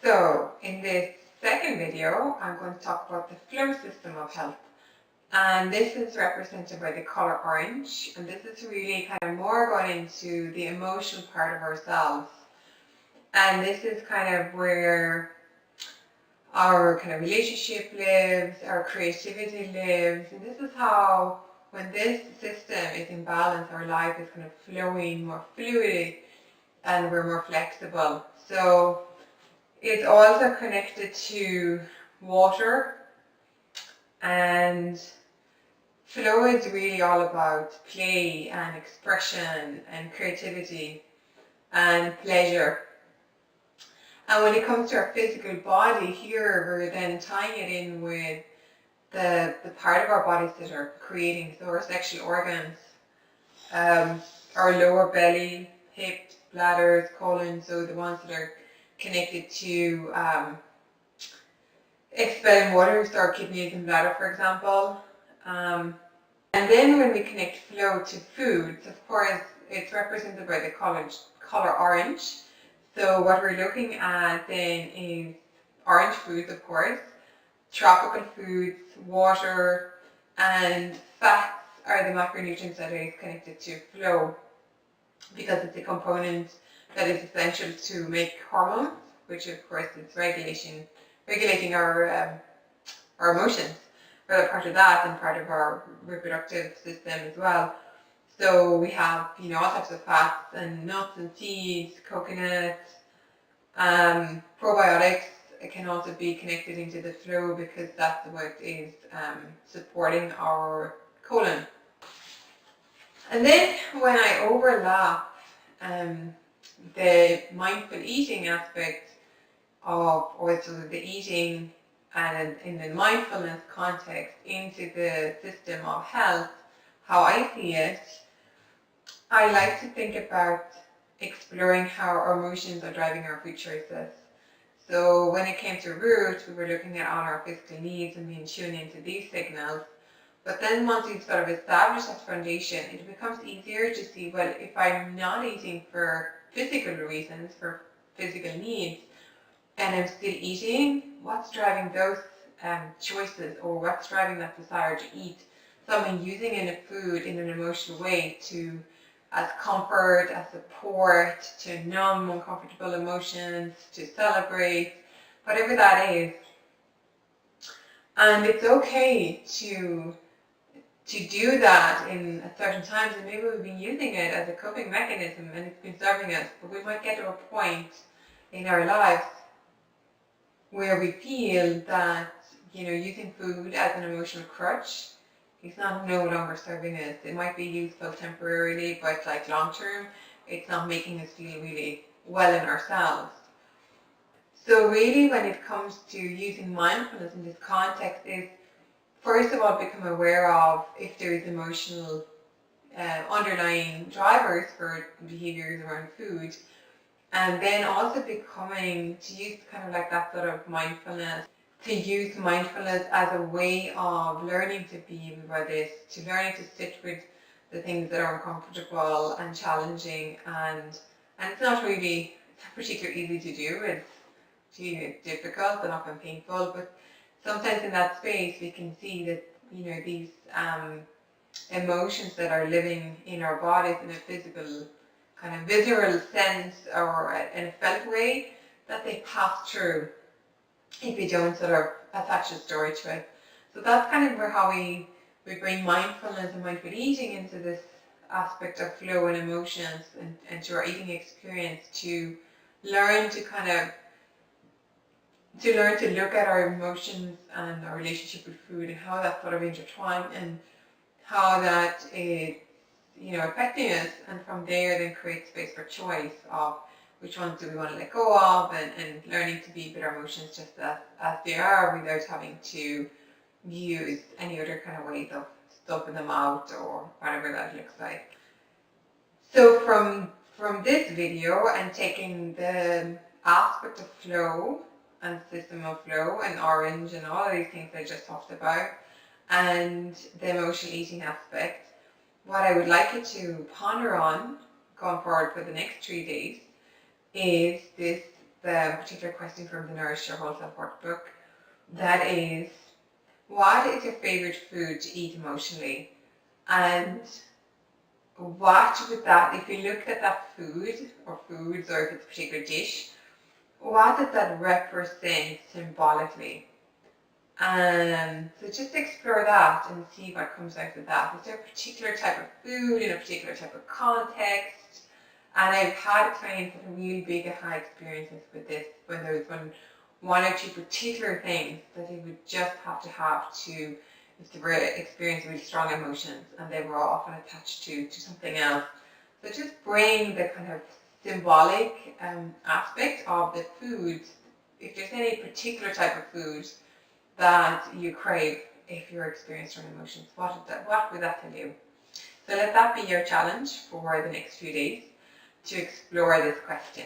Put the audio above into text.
So in this second video, I'm going to talk about the flow system of health. And this is represented by the color orange. And this is really kind of more going into the emotional part of ourselves. And this is kind of where our kind of relationship lives, our creativity lives. And this is how, when this system is in balance, our life is kind of flowing more fluidly and we're more flexible. So it's also connected to water, and flow is really all about play and expression and creativity and pleasure. And when it comes to our physical body, here we're then tying it in with the part of our bodies that are creating, so our sexual organs, our lower belly, hips, bladders, colon, so the ones that are connected to expelling water, so our kidneys and bladder, for example. And then when we connect flow to foods, of course, it's represented by the color orange. So what we're looking at then is orange foods, of course, tropical foods, water, and fats are the macronutrients that is connected to flow, because it's a component that is essential to make hormones, which of course is regulating our emotions. But a part of that and part of our reproductive system as well. So we have, all types of fats and nuts and seeds, coconuts, probiotics. It can also be connected into the flow because that's what is supporting our colon. And then when I overlap the mindful eating aspect of also the eating and in the mindfulness context into the system of health, how I see it, I like to think about exploring how our emotions are driving our food choices. So when it came to root, we were looking at all our physical needs and being tuned into these signals. But then once you've sort of established that foundation, it becomes easier to see, well, if I'm not eating for physical reasons, for physical needs, and I'm still eating, what's driving those choices, or what's driving that desire to eat? So I'm using in a food in an emotional way as comfort, as support, to numb uncomfortable emotions, to celebrate, whatever that is. And it's okay to do that in at certain times, and maybe we've been using it as a coping mechanism and it's been serving us, but we might get to a point in our lives where we feel that, using food as an emotional crutch is no longer serving us. It might be useful temporarily, but like long term, it's not making us feel really well in ourselves. So really when it comes to using mindfulness in this context is, first of all, become aware of if there is emotional underlying drivers for behaviors around food. And then also becoming to use kind of like that sort of mindfulness, to use mindfulness as a way of learning to be with this, to learning to sit with the things that are uncomfortable and challenging, and it's not particularly easy to do. It's difficult and often painful, but sometimes in that space we can see that these emotions that are living in our bodies in a physical kind of visceral sense or in a felt way, that they pass through if we don't sort of attach a story to it. So that's kind of where how we bring mindfulness and mindful eating into this aspect of flow and emotions and to our eating experience, to learn to look at our emotions and our relationship with food and how that's sort of intertwined and how that is affecting us, and from there then create space for choice of which ones do we want to let go of, and learning to be with our emotions just as they are, without having to use any other kind of ways of stuffing them out or whatever that looks like. So from this video and taking the aspect of flow and system of flow and orange and all of these things I just talked about, and the emotional eating aspect, what I would like you to ponder on going forward for the next 3 days is this the particular question from the Nourish Your Whole Self workbook. That is, what is your favourite food to eat emotionally? And what would that, if you looked at that food or foods, or if it's a particular dish, what does that represent symbolically? And so just explore that and see what comes out of that. Is there a particular type of food in a particular type of context? And I've had clients that have really big aha experiences with this, when there was one or two particular things that they would just have to, if they were experiencing really strong emotions and they were often attached to something else. So just bring the kind of symbolic aspect of the food. If there's any particular type of food that you crave if you're experiencing strong emotions, what would that tell you? So let that be your challenge for the next few days, to explore this question.